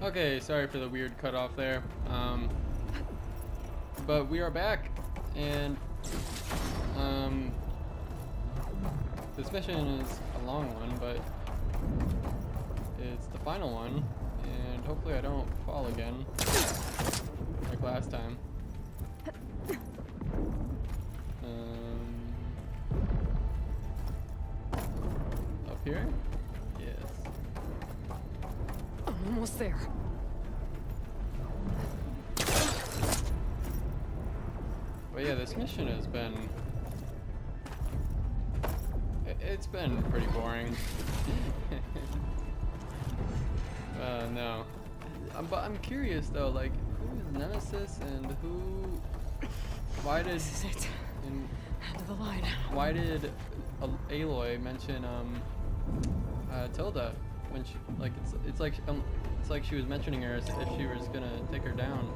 Okay, sorry for the weird cutoff there. But we are back, and um, this mission is a long one, but it's the final one, and hopefully I don't fall again like last time. Up here? Yes. I'm almost there. But yeah, this mission has been... It's been pretty boring. No. But I'm curious though, like, who's Nemesis and who... Why did... This is it. And End of the line. why did Aloy mention Tilda when she it's like she was mentioning her as if she was gonna take her down.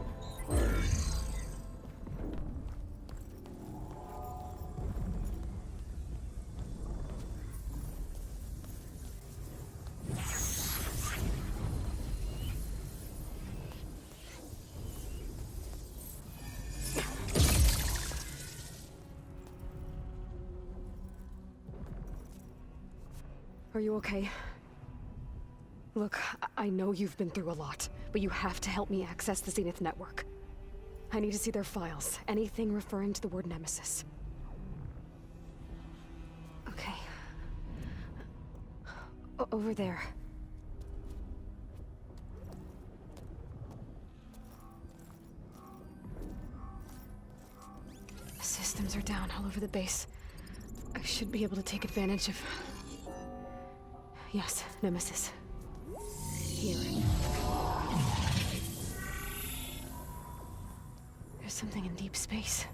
Are you okay? Look, I know you've been through a lot, but you have to help me access the Zenith network. I need to see their files, anything referring to the word Nemesis. Okay. Over there. The systems are down all over the base. I should be able to take advantage of... Yes, Nemesis. Here. There's something in deep space.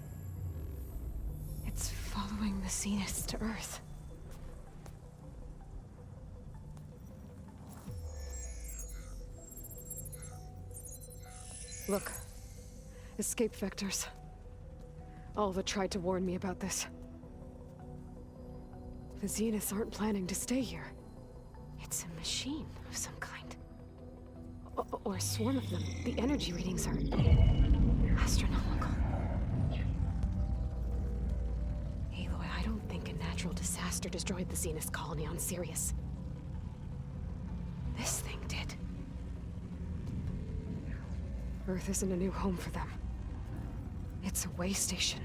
It's following the Zeniths to Earth. Look. Escape vectors. Alva tried to warn me about this. The Zeniths aren't planning to stay here. It's a machine of some kind. Or a swarm of them. The energy readings are... astronomical. Aloy, I don't think a natural disaster destroyed the Zenith colony on Sirius. This thing did. Earth isn't a new home for them. It's a way station.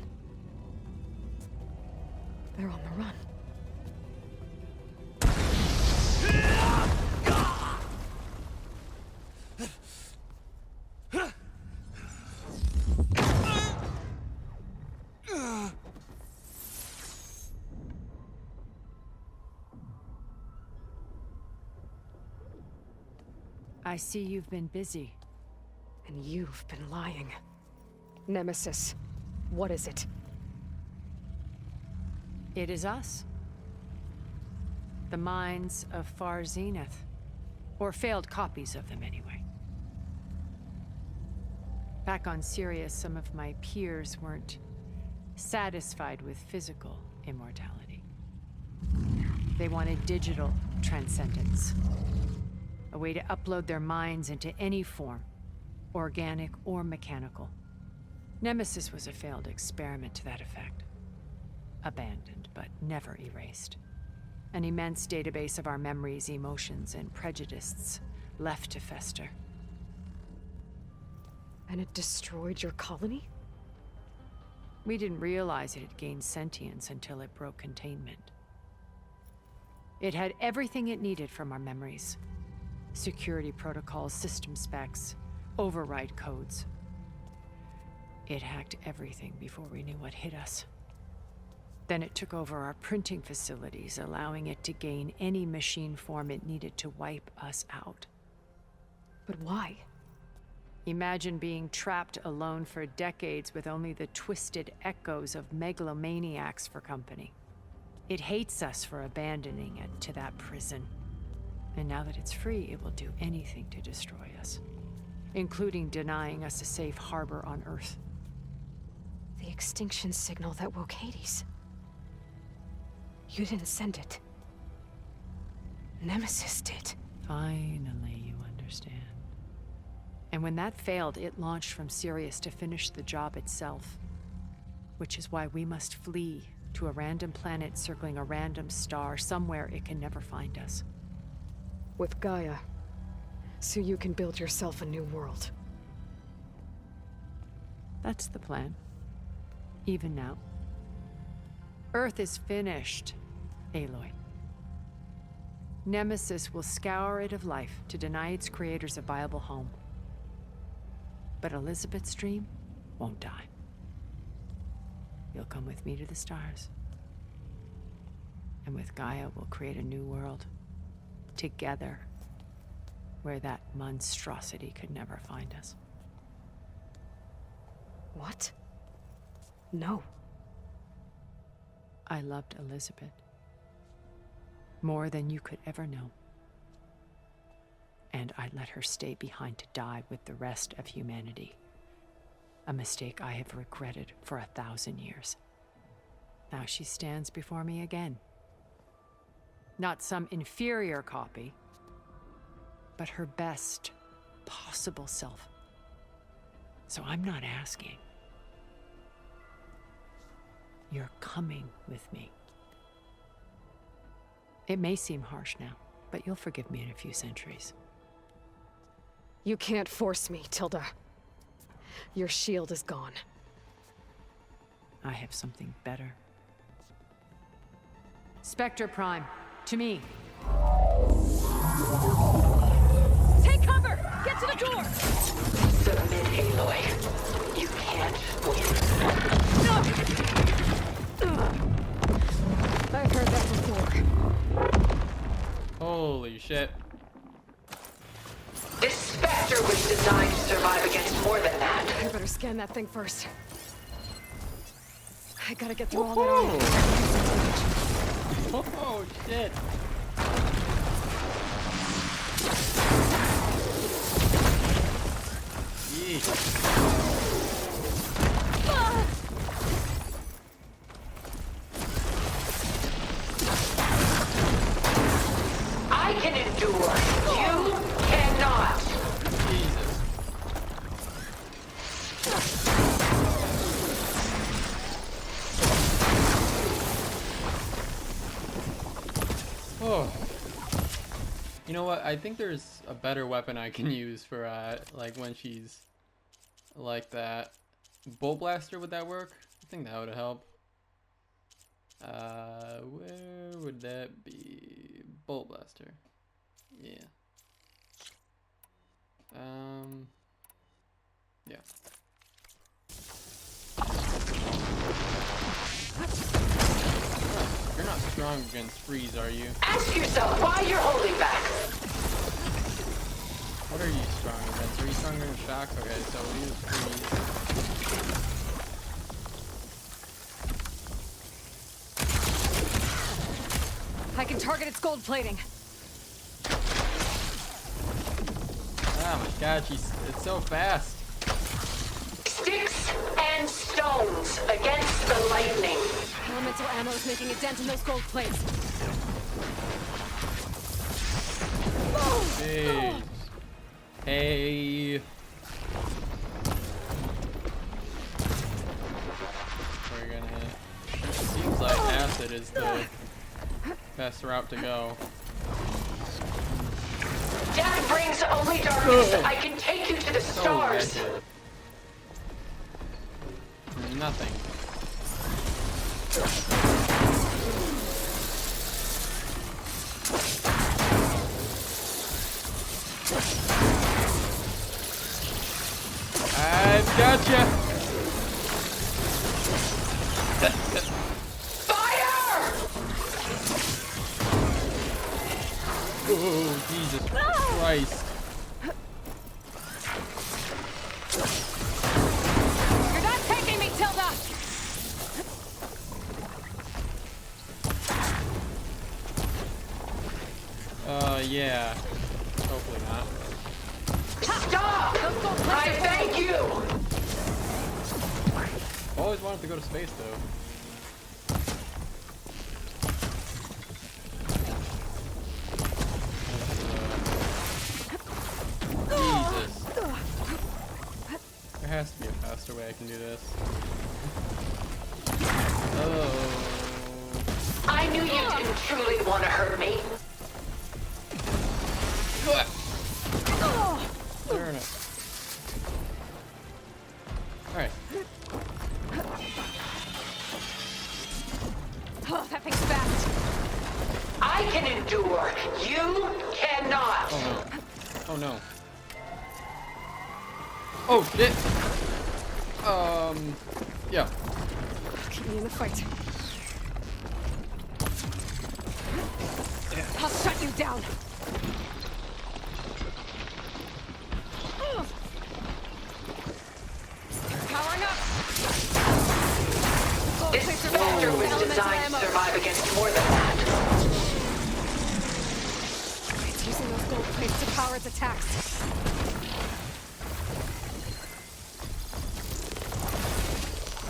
They're on the run. I see you've been busy. And you've been lying. Nemesis, what is it? It is us. The minds of Far Zenith. Or failed copies of them, anyway. Back on Sirius, some of my peers weren't satisfied with physical immortality. They wanted digital transcendence. A way to upload their minds into any form, organic or mechanical. Nemesis was a failed experiment to that effect. Abandoned, but never erased. An immense database of our memories, emotions, and prejudices left to fester. And it destroyed your colony? We didn't realize it had gained sentience until it broke containment. It had everything it needed from our memories. Security protocols, system specs, override codes. It hacked everything before we knew what hit us. Then it took over our printing facilities, allowing it to gain any machine form it needed to wipe us out. But why? Imagine being trapped alone for decades with only the twisted echoes of megalomaniacs for company. It hates us for abandoning it to that prison. And now that it's free, it will do anything to destroy us, including denying us a safe harbor on Earth. The extinction signal that woke Hades. You didn't send it. Nemesis did. Finally, you understand. And when that failed, it launched from Sirius to finish the job itself. Which is why we must flee to a random planet circling a random star somewhere it can never find us. With Gaia. So you can build yourself a new world. That's the plan. Even now. Earth is finished, Aloy. Nemesis will scour it of life to deny its creators a viable home. But Elizabeth's dream won't die. You'll come with me to the stars. And with Gaia, we'll create a new world. Together. Where that monstrosity could never find us. What? No. I loved Elizabeth. More than you could ever know. And I let her stay behind to die with the rest of humanity. A mistake I have regretted for 1,000 years. Now she stands before me again. Not some inferior copy, but her best possible self. So I'm not asking. You're coming with me. It may seem harsh now, but you'll forgive me in a few centuries. You can't force me, Tilda. Your shield is gone. I have something better. Spectre Prime, to me. Take cover! Get to the door! Submit, Aloy. You can't win. I've heard that before. Holy shit. This Spectre was designed to survive against more than that. I better scan that thing first. I gotta get through all that armor. Oh shit. Yeesh. I can endure. You cannot. Jesus. Oh. You know what? I think there's a better weapon I can use for like when she's like that. Bolt blaster, would that work? I think that would help. Where would that be? Bolt blaster. Yeah. Yeah. You're not strong against freeze, are you? Ask yourself why you're holding back. What are you strong against? Are you stronger than shock? Okay, so we'll use freeze. I can target its gold plating. Oh my god, it's so fast. Sticks and stones against the lightning. Elemental ammo's making a dent in those gold plates. Jeez. Hey. We're gonna... Seems like acid is the best route to go. Death brings only darkness. I can take you to the So stars. wretched. Nothing. I've gotcha. Fire! Oh, Jesus Christ. You're not taking me, Tilda! Yeah. Hopefully not. Stop! I thank you! Always wanted to go to space, though. Jesus. has to be a faster way I can do this. Oh. I knew you didn't truly want to hurt me. Fair enough. Alright. Oh, that thing's fast. I can endure. You cannot. Oh no. Oh no. Oh shit! Yeah. Keep me in the fight. I'll shut you down. Powering up. This Spectre was designed to survive against more than that. It's using those gold plates to power its attacks.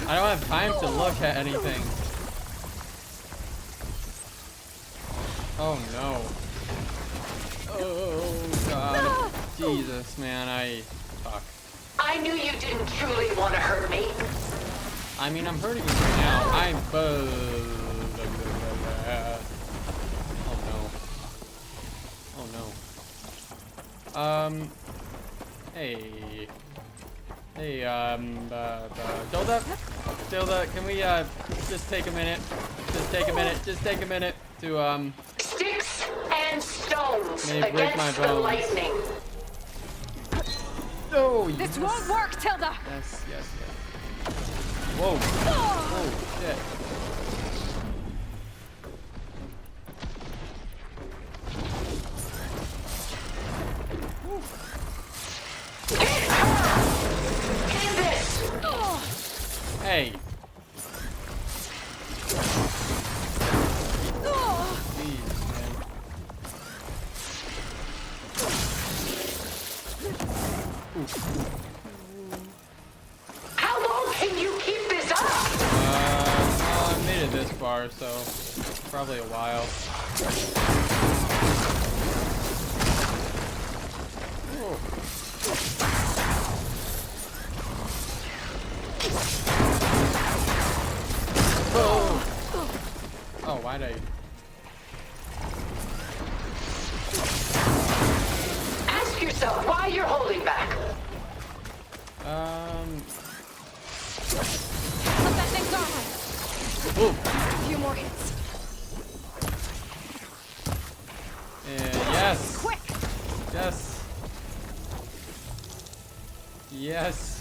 I don't have time to look at anything. Oh no. Oh god. Jesus, man, fuck. I knew you didn't truly want to hurt me. I mean, I'm hurting you right now. I'm oh no. Oh no. Hey. Hey, Dilda, can we, just take a minute? Just take a minute to, Sticks and stones May break my against the bones. lightning. oh, This won't work, Tilda! Yes. Whoa. Oh, shit. Get this! Hey. Jeez, man. How long can you keep this up? Well, I made it this far, so probably a while. Oh. Oh, why'd I? Ask yourself why you're holding back. Let that thing go! Ooh. A few more hits. Yes. Quick! Yes. Yes.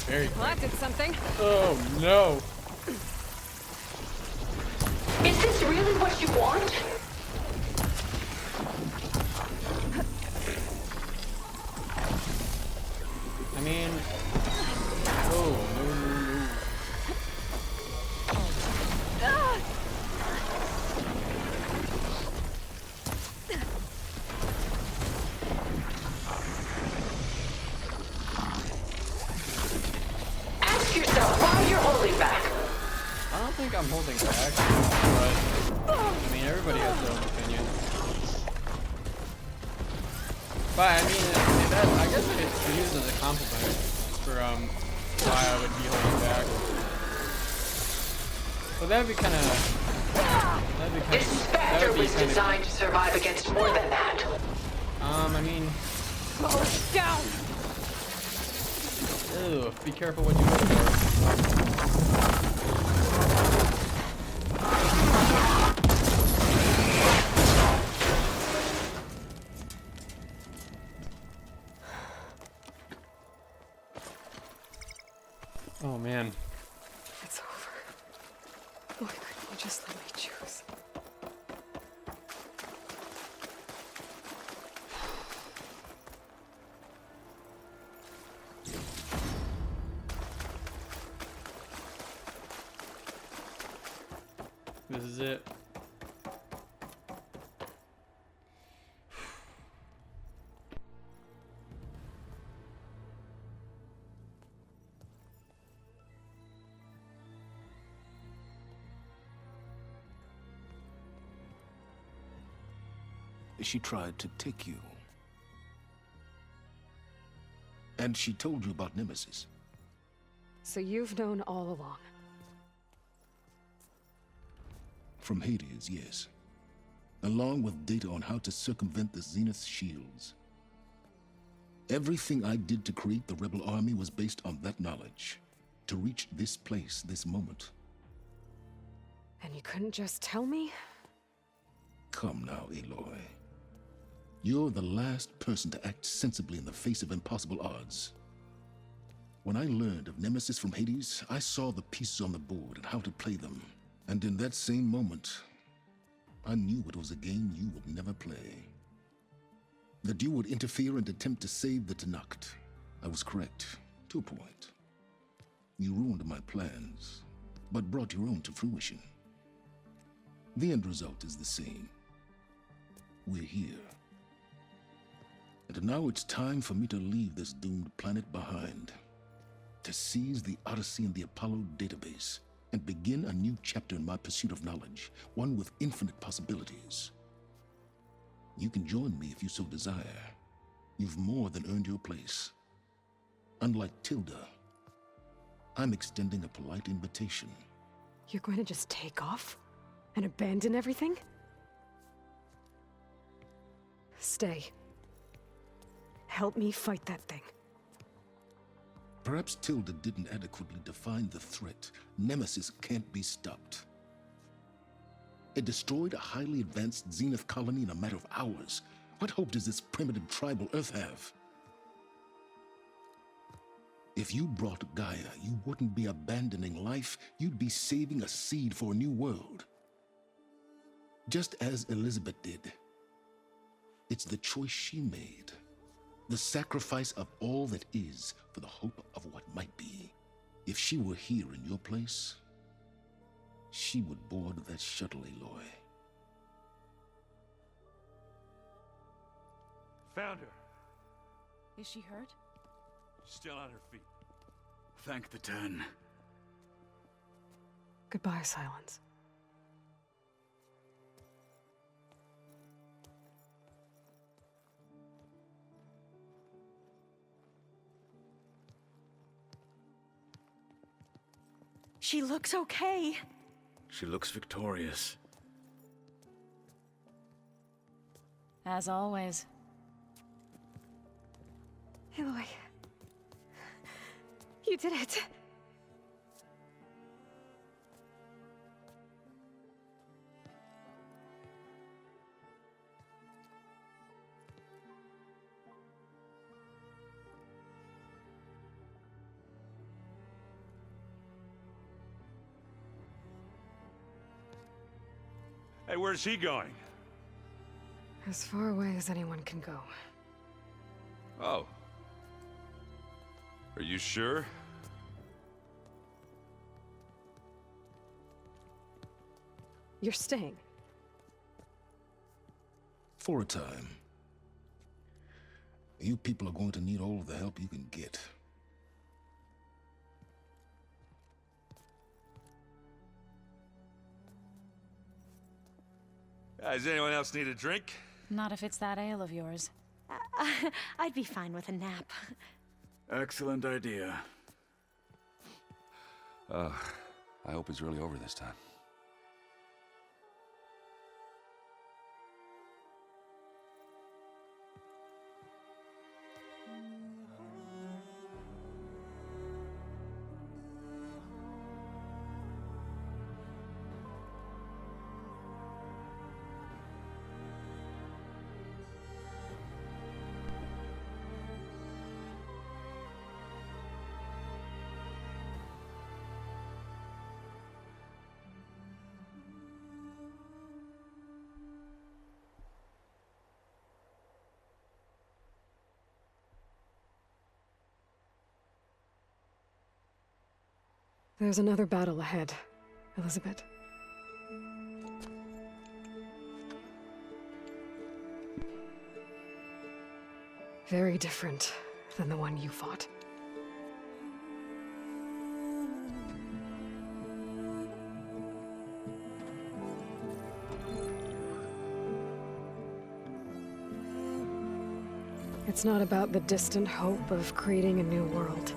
Very Well, that did something. Oh no. Is this really what you want? I mean, oh no. Ask yourself why you're holding back. I don't think I'm holding back, but I mean, everybody has their own opinion. But I mean, I guess it's used as a compliment for why I would be holding back. But that'd be kind of. This Spectre was designed to survive against more than that. I mean, Oh, down! ew, be careful what you go for. Oh man. It's over. Why couldn't you just let me choose? This is it. She tried to take you. And she told you about Nemesis. So you've known all along. From Hades, yes. Along with data on how to circumvent the Zenith's shields. Everything I did to create the Rebel Army was based on that knowledge. To reach this place, this moment. And you couldn't just tell me? Come now, Aloy. You're the last person to act sensibly in the face of impossible odds. When I learned of Nemesis from Hades, I saw the pieces on the board and how to play them. And in that same moment, I knew it was a game you would never play. That you would interfere and attempt to save the Tenakth. I was correct, to a point. You ruined my plans, but brought your own to fruition. The end result is the same. We're here. And now it's time for me to leave this doomed planet behind. To seize the Odyssey and the Apollo database, and begin a new chapter in my pursuit of knowledge, one with infinite possibilities. You can join me if you so desire. You've more than earned your place. Unlike Tilda, I'm extending a polite invitation. You're going to just take off? And abandon everything? Stay. Help me fight that thing. Perhaps Tilda didn't adequately define the threat. Nemesis can't be stopped. It destroyed a highly advanced Zenith colony in a matter of hours. What hope does this primitive tribal Earth have? If you brought Gaia, you wouldn't be abandoning life, you'd be saving a seed for a new world. Just as Elizabeth did. It's the choice she made. The sacrifice of all that is for the hope of what might be. If she were here in your place, she would board that shuttle, Aloy. Found her. Is she hurt? Still on her feet. Thank the Ten. Goodbye, Silence. She looks okay. She looks victorious. As always. Aloy. You did it. Hey, where's he going? As far away as anyone can go. Oh. Are you sure? You're staying. For a time. You people are going to need all of the help you can get. Does anyone else need a drink? Not if it's that ale of yours. I'd be fine with a nap. Excellent idea. I hope it's really over this time. There's another battle ahead, Elizabeth. Very different than the one you fought. It's not about the distant hope of creating a new world.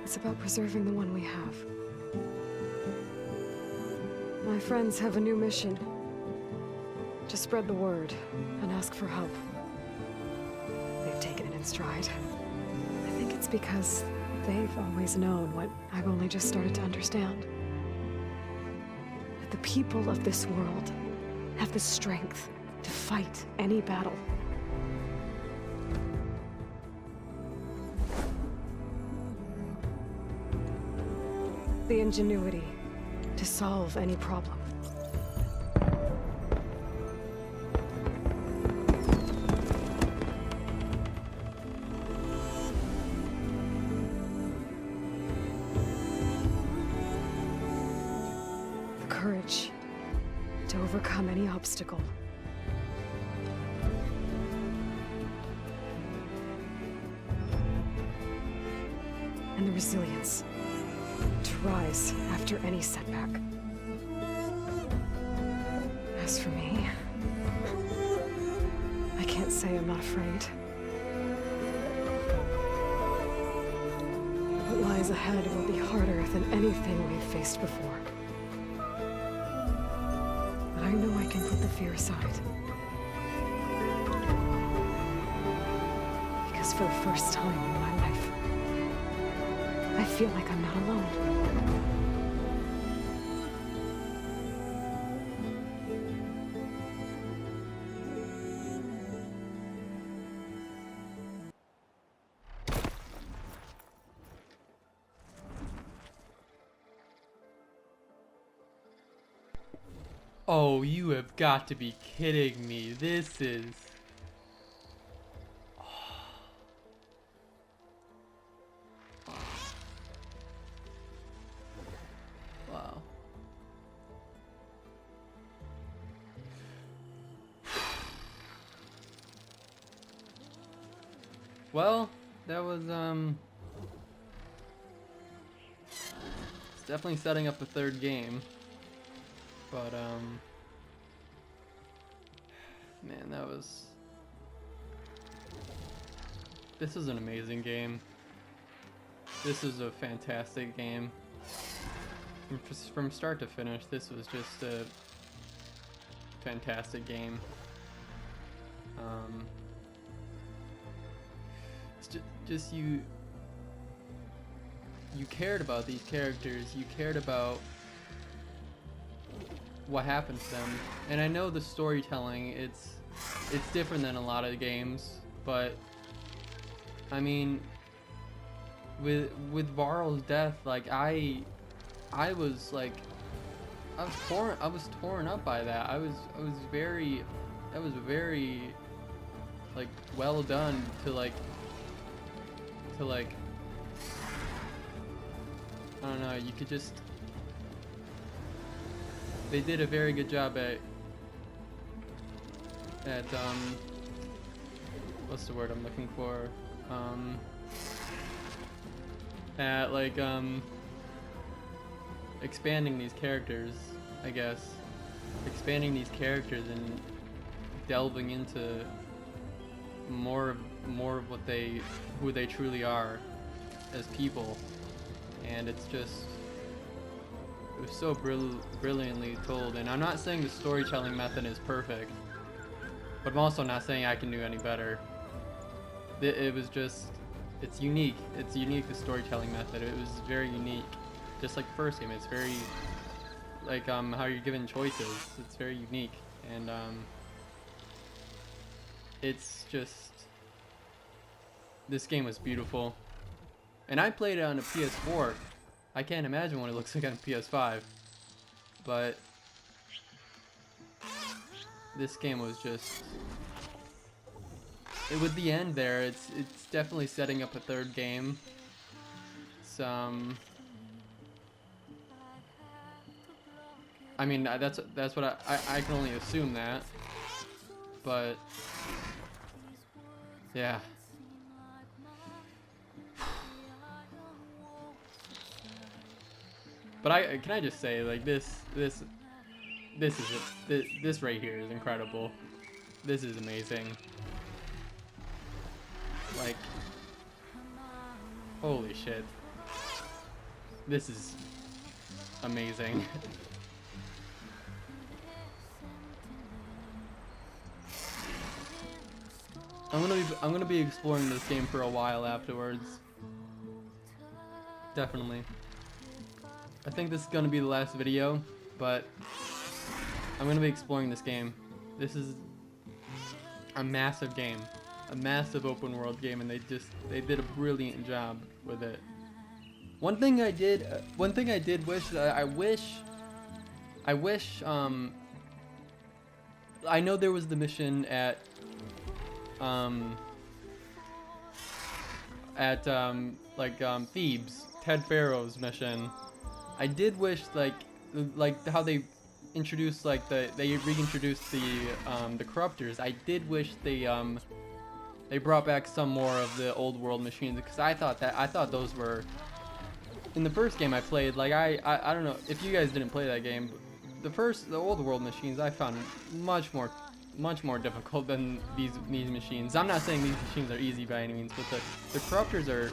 It's about preserving the one we have. My friends have a new mission. To spread the word and ask for help. They've taken it in stride. I think it's because they've always known what I've only just started to understand. That the people of this world have the strength to fight any battle. The ingenuity to solve any problem. The courage to overcome any obstacle. And the resilience to rise after any setback. As for me, I can't say I'm not afraid. What lies ahead will be harder than anything we've faced before. But I know I can put the fear aside. Because for the first time in my life, I feel like I'm not alone. Oh, you have got to be kidding me. This is... Wow. Well, that was, it's definitely setting up a third game. But, man, that was... This is an amazing game. This is a fantastic game. From start to finish, this was just a fantastic game. It's just you cared about these characters, you cared about what happened to them. And I know the storytelling, it's different than a lot of games, but I mean, with Varl's death, like I was like, I was torn up by that. I was very like well done to like I don't know, you could just, they did a very good job at what's the word I'm looking for? At like expanding these characters, I guess. Expanding these characters and delving into more of what who they truly are as people. And it's just, it was so brilliantly told. And I'm not saying the storytelling method is perfect, but I'm also not saying I can do any better. It was just, it's unique. It's unique, the storytelling method. It was very unique. Just like the first game, it's very, like, how you're given choices. It's very unique. And, it's just, this game was beautiful. And I played it on a PS4. I can't imagine what it looks like on a PS5. But this game was just, with the end there, it's definitely setting up a third game. It's, I mean, that's what I can only assume that. But yeah. But can I just say, like, this right here is incredible. this is amazing. Like, holy shit. This is amazing. I'm gonna be exploring this game for a while afterwards. Definitely. I think this is gonna be the last video, but I'm gonna be exploring this game. This is a massive game, a massive open world game, and they did a brilliant job with it. One thing I did wish, I know there was the mission at Thebes, Ted Pharaoh's mission. I did wish like how they introduced they reintroduced the corruptors. I did wish they brought back some more of the old world machines, because I thought those were, in the first game I played, like I don't know if you guys didn't play that game, but the old world machines I found much more difficult than these machines. I'm not saying these machines are easy by any means, but the corruptors are,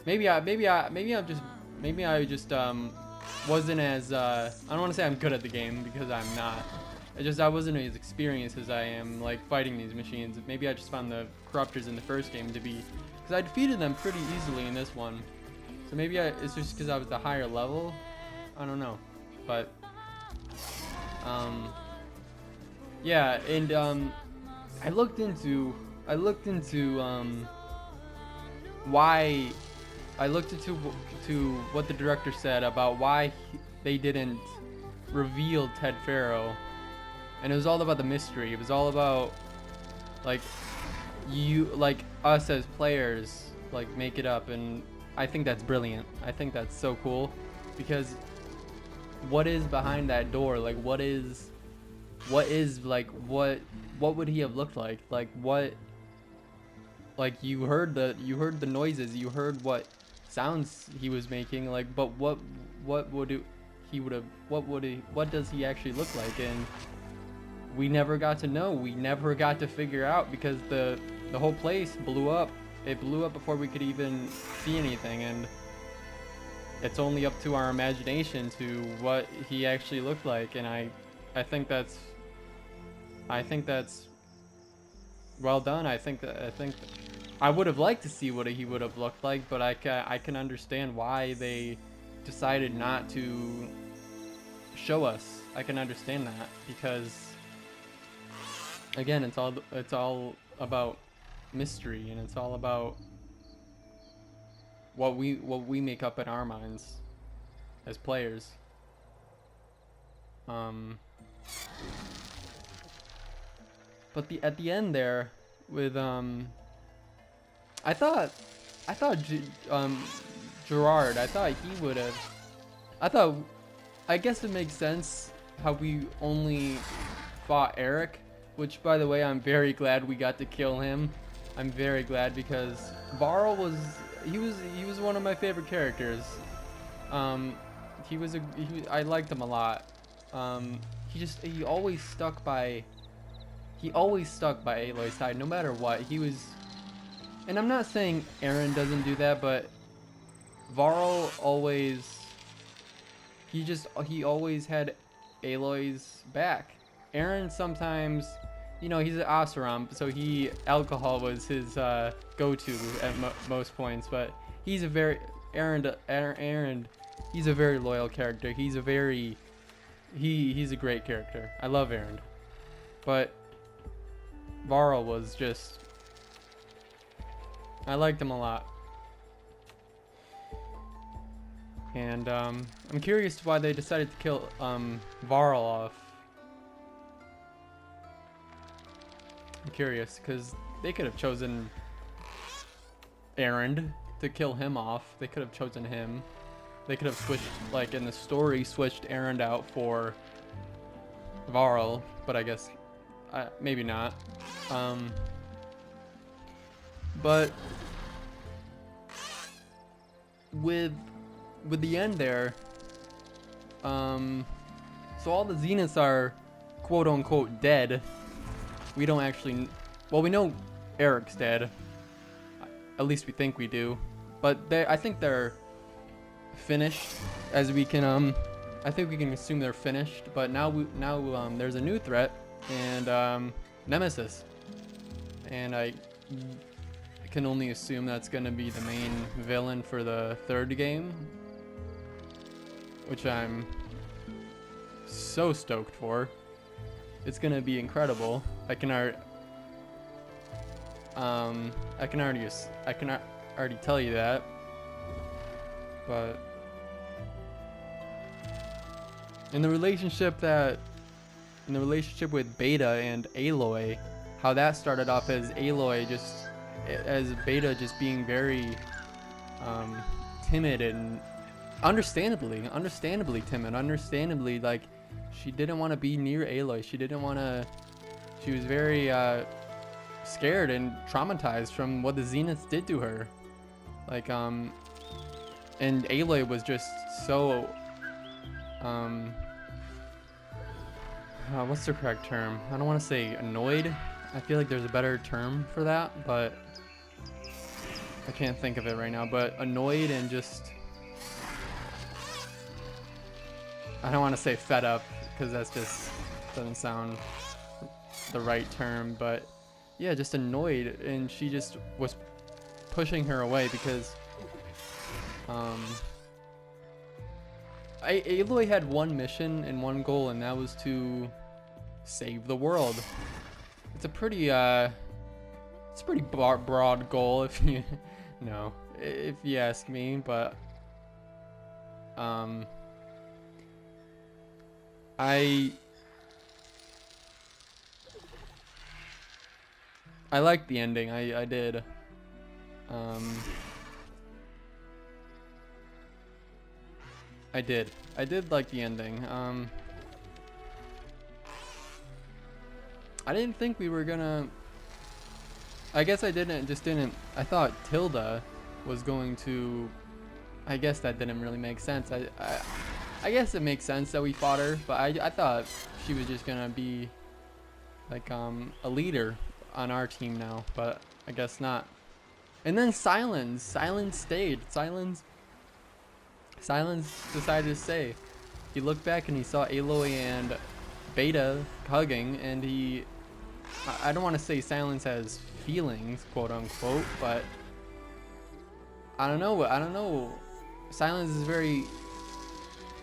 maybe I just wasn't as I don't want to say I'm good at the game, because I'm not. I wasn't as experienced as I am like fighting these machines. Maybe I just found the corruptors in the first game to be, because I defeated them pretty easily in this one. So maybe it's just because I was the higher level. I don't know, but yeah, and I looked into why. I looked into what the director said about why they didn't reveal Ted Pharaoh, and it was all about the mystery. It was all about like us as players make it up, and I think that's brilliant. I think that's so cool, because what is behind that door? Like what would he have looked like? You heard the noises, you heard what sounds he was making, but what does he actually look like? And we never got to know. We never got to figure out, because the whole place blew up. It blew up before we could even see anything, and it's only up to our imagination to what he actually looked like. And I think that's well done. I think I would have liked to see what he would have looked like, but I can understand why they decided not to show us. I can understand that, because again, it's all about mystery, and it's all about what we make up in our minds as players. But at the end there with I thought Gerard, I thought he would have, I guess it makes sense how we only fought Eric, which by the way, I'm very glad we got to kill him. I'm very glad, because Varl was one of my favorite characters. I liked him a lot. He always stuck by Aloy's side no matter what. He was, and I'm not saying Aaron doesn't do that, but Varl always, he always had Aloy's back. Aaron sometimes, he's an Oseram, so alcohol was his go-to at most points, but he's a very, Aaron, he's a very loyal character. He's a great character. I love Aaron. But Varl was just, I liked him a lot. And I'm curious why they decided to kill Varl off. I'm curious, because they could have chosen Aaron to kill him off. They could have chosen him. They could have switched, in the story, switched Aaron out for Varl, but I guess maybe not. But with the end there, so all the Zeniths are quote unquote dead. we don't actually, well, we know Eric's dead. At least we think we do. But I think they're finished, as we can, I think we can assume they're finished. But now there's a new threat, and Nemesis. And I can only assume that's going to be the main villain for the third game, which I'm so stoked for. It's going to be incredible. I can already tell you that. But in the relationship with Beta and Aloy, how that started off as Beta just being very timid, and understandably timid, understandably, like, she didn't want to be near Aloy. She was very scared and traumatized from what the Zeniths did to her. Like, and Aloy was just so, what's the correct term? I don't want to say annoyed. I feel like there's a better term for that, but I can't think of it right now. But annoyed and just, I don't want to say fed up, because that's just doesn't sound the right term, but yeah, just annoyed, and she just was pushing her away because Aloy had one mission and one goal, and that was to save the world. It's a pretty broad goal, if you know, if you ask me, but I liked the ending. I did. I did like the ending. I didn't think we were gonna, I guess I thought Tilda was going to, I guess that didn't really make sense. I guess it makes sense that we fought her, but I thought she was just gonna be like a leader on our team now, but I guess not. And then Silence stayed. Silence decided to stay. He looked back and he saw Aloy and Beta hugging, and I don't want to say Silence has feelings, quote unquote, but I don't know. Silence is very,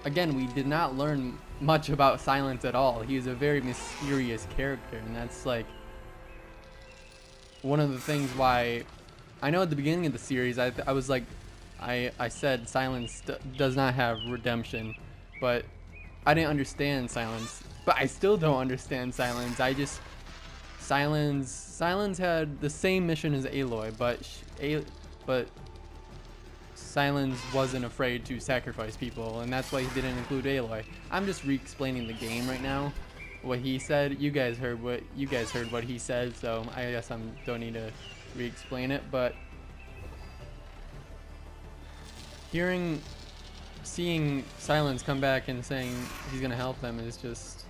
again, we did not learn much about Silence at all. He is a very mysterious character, and that's like one of the things why I know at the beginning of the series I was like, I said Silence does not have redemption, but I didn't understand Silence. But I still don't understand Silence. Silence had the same mission as Aloy, but Silence wasn't afraid to sacrifice people, and that's why he didn't include Aloy. I'm just re-explaining the game right now. What he said, you guys heard what he said, so I guess I don't need to re-explain it. But seeing Silence come back and saying he's gonna help them is just,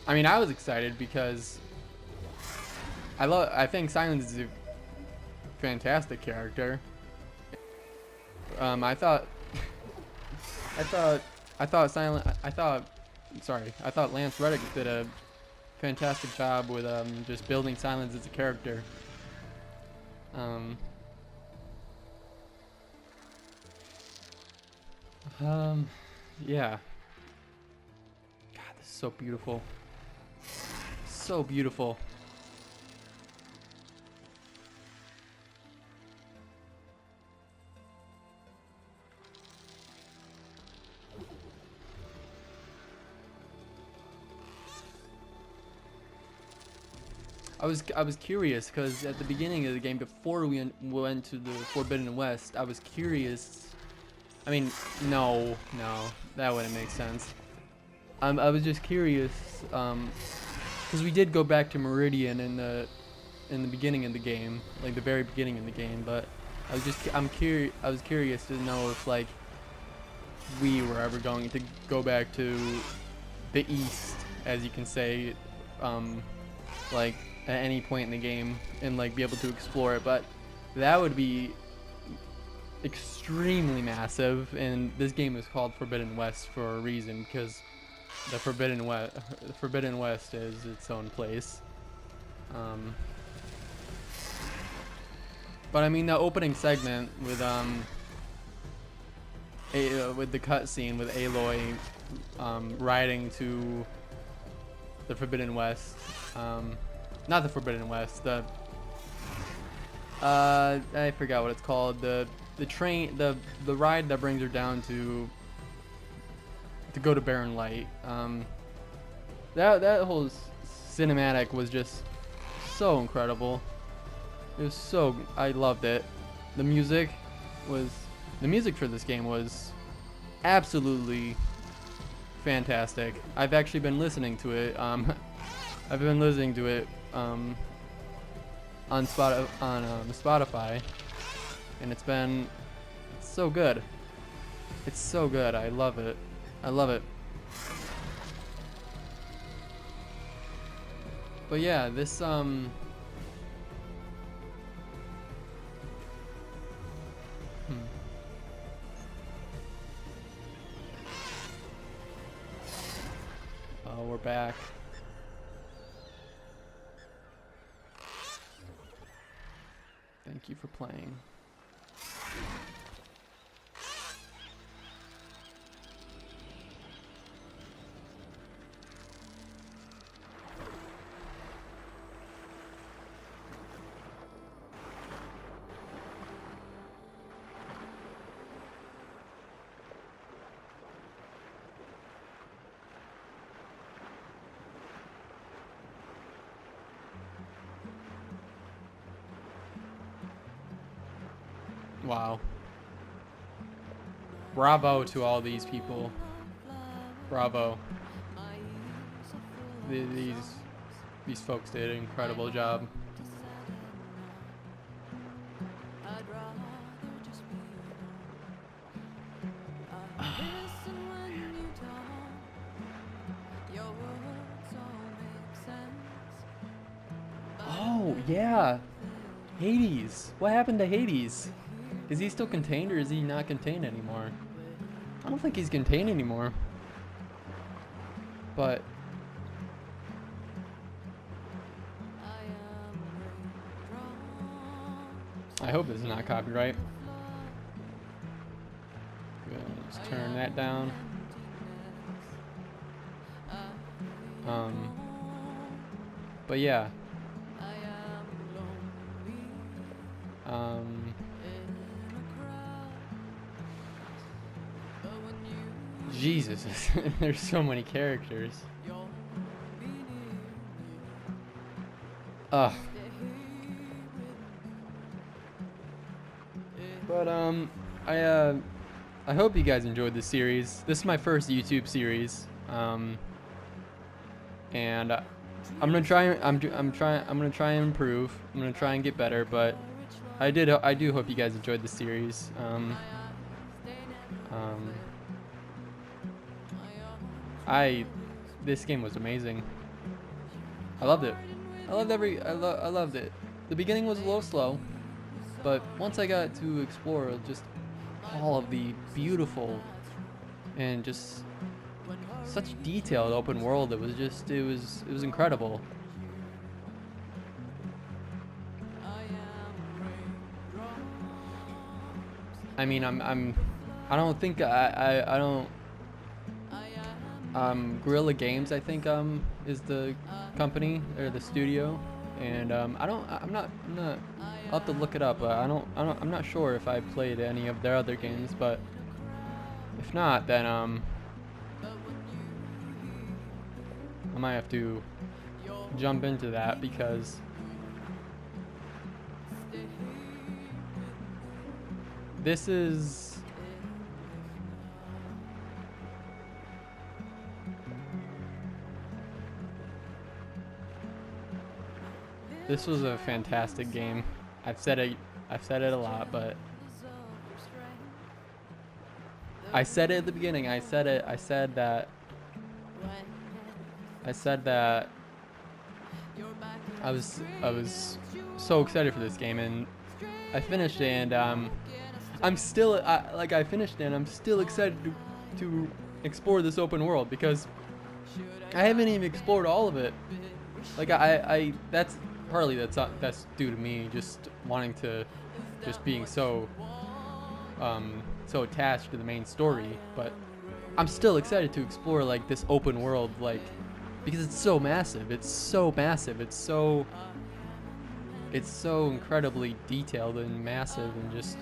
I mean, I was excited because I think Silence is a fantastic character. I thought Lance Reddick did a fantastic job with just building Silence as a character. Yeah. God, this is so beautiful. So beautiful. I was curious because at the beginning of the game, before we went to the Forbidden West, I was curious. I mean, no, that wouldn't make sense. I was just curious, because we did go back to Meridian in the beginning of the game, like the very beginning of the game. But I was curious to know if like we were ever going to go back to the east, as you can say, like at any point in the game and like be able to explore it, but that would be extremely massive. And this game is called Forbidden West for a reason, because the Forbidden West is its own place. But I mean, the opening segment with the cutscene with Aloy riding to the Forbidden West, not the Forbidden West, the I forgot what it's called, the train, the ride that brings her down to go to Barren Light. That whole cinematic was just so incredible. It was so, I loved it. The music for this game was absolutely fantastic. I've actually been listening to it. I've been listening to it on Spotify, and it's so good. It's so good. I love it. I love it. But yeah, this Oh, we're back. Thank you for playing. Wow. Bravo to all these people. Bravo. These folks did an incredible job. Oh, yeah. Hades. What happened to Hades? Is he still contained, or is he not contained anymore? I don't think he's contained anymore. But I hope this is not copyright. Let's turn that down. But yeah. Jesus, there's so many characters. Ugh. But I hope you guys enjoyed this series. This is my first YouTube series, and I'm gonna try. I'm gonna try and improve. I'm gonna try and get better. But I do hope you guys enjoyed the series. This game was amazing. I loved it. I loved it. The beginning was a little slow, but once I got to explore just all of the beautiful and just such detailed open world, it was incredible. I mean, I don't think I don't. Guerrilla Games, I think, is the company or the studio, and I'm not. I'll have to look it up. I'm not sure if I played any of their other games, but if not, then I might have to jump into that, because this was a fantastic game. I've said it a lot, but I said it at the beginning. I said that I was so excited for this game, and I finished it, and I'm still I finished it, and I'm still excited to explore this open world, because I haven't even explored all of it. Like I that's partly that's due to me just wanting to, just being so so attached to the main story, but I'm still excited to explore like this open world, like, because it's so massive. It's so massive. It's so incredibly detailed and massive, and just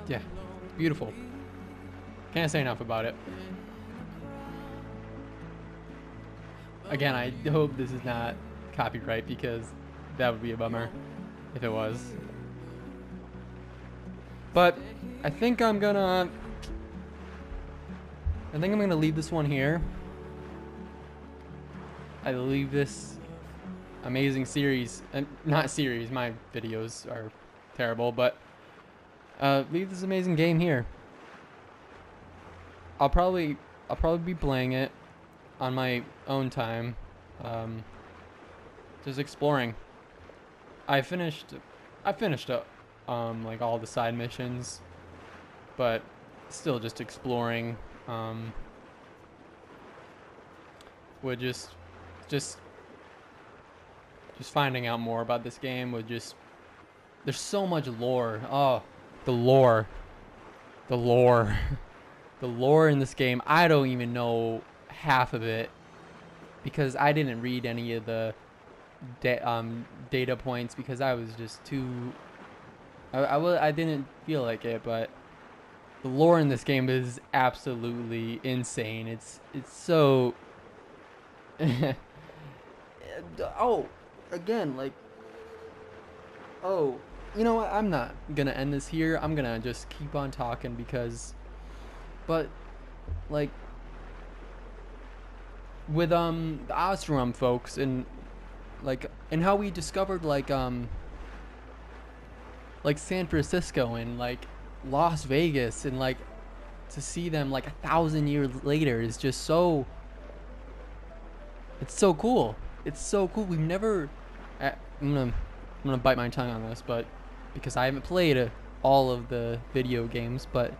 yeah, beautiful. Can't say enough about it. Again, I hope this is not copyright, because that would be a bummer if it was. But I think I'm gonna leave this one here. I leave this amazing series, and not series, my videos are terrible, but leave this amazing game here. I'll probably be playing it on my own time, just exploring. I finished up like all the side missions, but still just exploring. Would just finding out more about this game would just, there's so much lore. Oh, the lore the lore in this game. I don't even know half of it, because I didn't read any of the data points, because I was just too I didn't feel like it. But the lore in this game is absolutely insane. It's so oh, again, like, oh, you know what, I'm not gonna end this here. I'm gonna just keep on talking, because, but like, with the Oseram folks, and like, and how we discovered like San Francisco and like Las Vegas, and like to see them like 1,000 years later is just so, it's so cool. It's so cool. We've never, I'm gonna bite my tongue on this, but because I haven't played all of the video games, but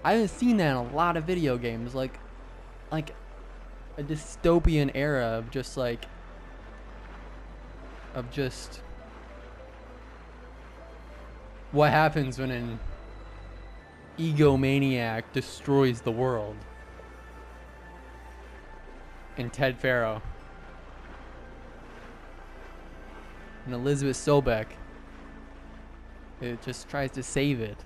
I haven't seen that in a lot of video games, like a dystopian era of just like, what happens when an egomaniac destroys the world. And Ted Faro and Elizabeth Sobek, it just tries to save it.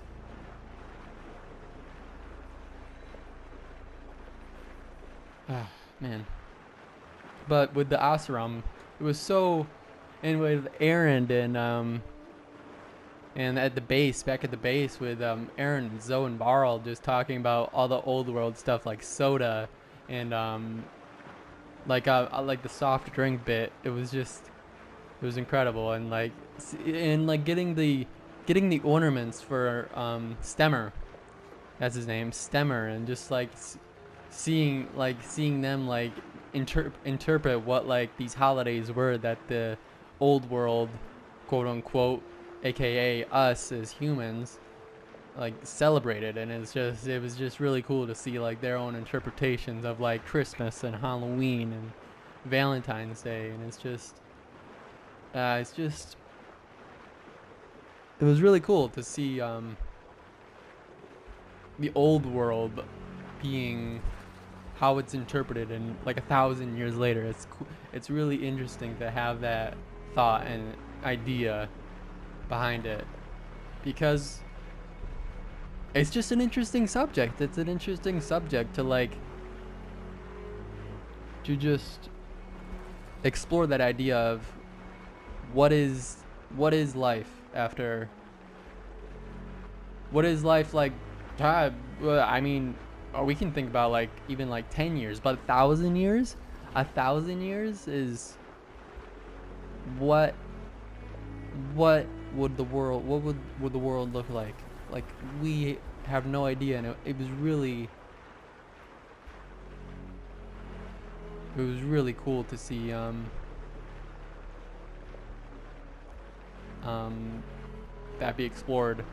Ah, man. But with the Oseram, it was so, and with Aaron and at the base, back at the base with Aaron and Zoe and Barl just talking about all the old world stuff like soda and like the soft drink bit. It was incredible, and like getting the ornaments for Stemmer, that's his name, Stemmer, and just like seeing them like interpret what like these holidays were that the old world, quote unquote, aka us as humans, like celebrated. And it was just really cool to see like their own interpretations of like Christmas and Halloween and Valentine's Day. And it was really cool to see the old world being how it's interpreted, and like 1,000 years later. It's really interesting to have that thought and idea behind it, because it's just an interesting subject. It's an interesting subject to just explore that idea of what is life after, what is life like. I mean, we can think about like even like 10 years, but 1,000 years, 1,000 years is what would the world look like? Like, we have no idea. And it was really, it was really cool to see that be explored.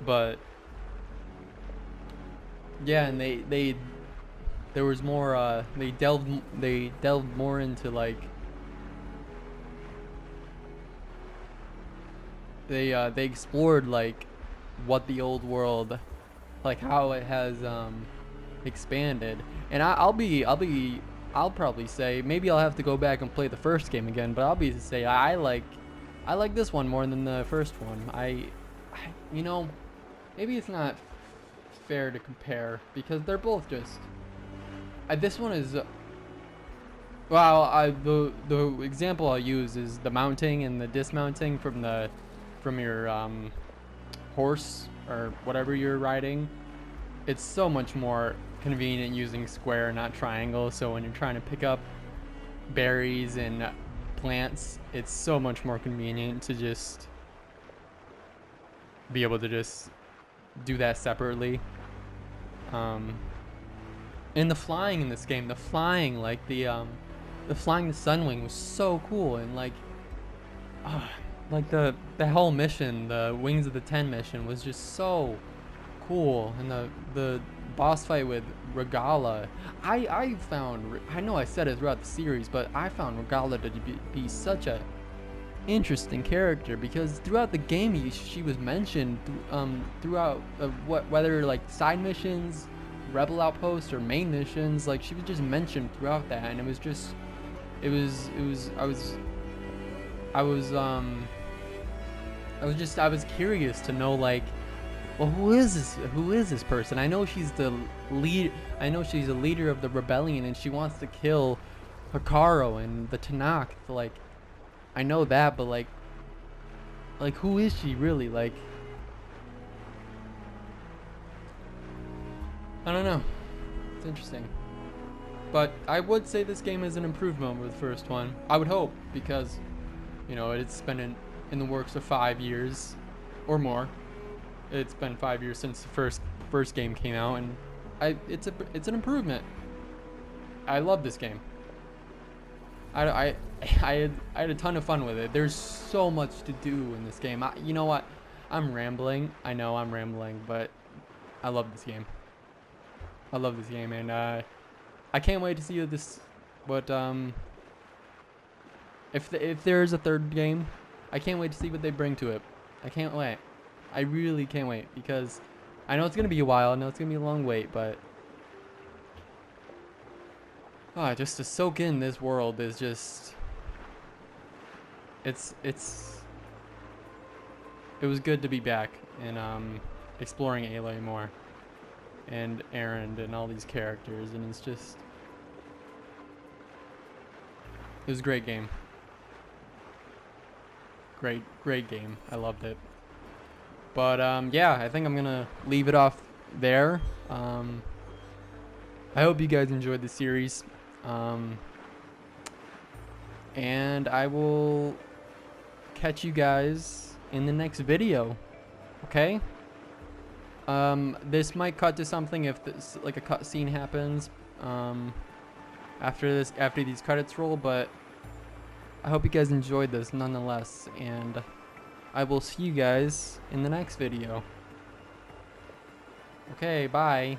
But yeah, and there was more they delved more into like they explored like what the old world, like how it has expanded. And I'll probably say, maybe I'll have to go back and play the first game again, but I'll be to say I like this one more than the first one. I you know, maybe it's not fair to compare because they're both just this one is well, the example I'll use is the mounting and the dismounting from your horse or whatever you're riding. It's so much more convenient using square, not triangle. So when you're trying to pick up berries and plants, it's so much more convenient to just be able to just do that separately. And the flying in this game, the flying the Sunwing was so cool, and like the whole mission, the Wings of the Ten mission was just so cool. And the boss fight with Regalla, I found, I know I said it throughout the series, but I found Regalla to be such a interesting character, because throughout the game she was mentioned throughout whether like side missions, rebel outposts, or main missions. Like she was just mentioned throughout that, and I was curious to know, like, well, who is this person? I know she's the lead. I know she's a leader of the rebellion, and she wants to kill Hekarro and the Tenakth. Like, I know that, but like who is she really? Like, I don't know. It's interesting. But I would say this game is an improvement over the first one. I would hope, because, you know, it's been in the works for 5 years or more. It's been 5 years since the first game came out, and it's an improvement. I love this game. I had a ton of fun with it. There's so much to do in this game. You know what? I'm rambling. I know I'm rambling, but I love this game. I love this game, and I can't wait to see if there's a third game, I can't wait to see what they bring to it. I can't wait. I really can't wait, because I know it's gonna be a while. I know it's gonna be a long wait, but just to soak in this world is just it was good to be back and exploring Aloy more, and Erend and all these characters, and it was a great game. Great game. I loved it. But yeah, I think I'm gonna leave it off there. I hope you guys enjoyed the series, and I will catch you guys in the next video. Okay? This might cut to something if this, like, a cutscene happens after these credits roll, but I hope you guys enjoyed this nonetheless, and I will see you guys in the next video. Okay, bye.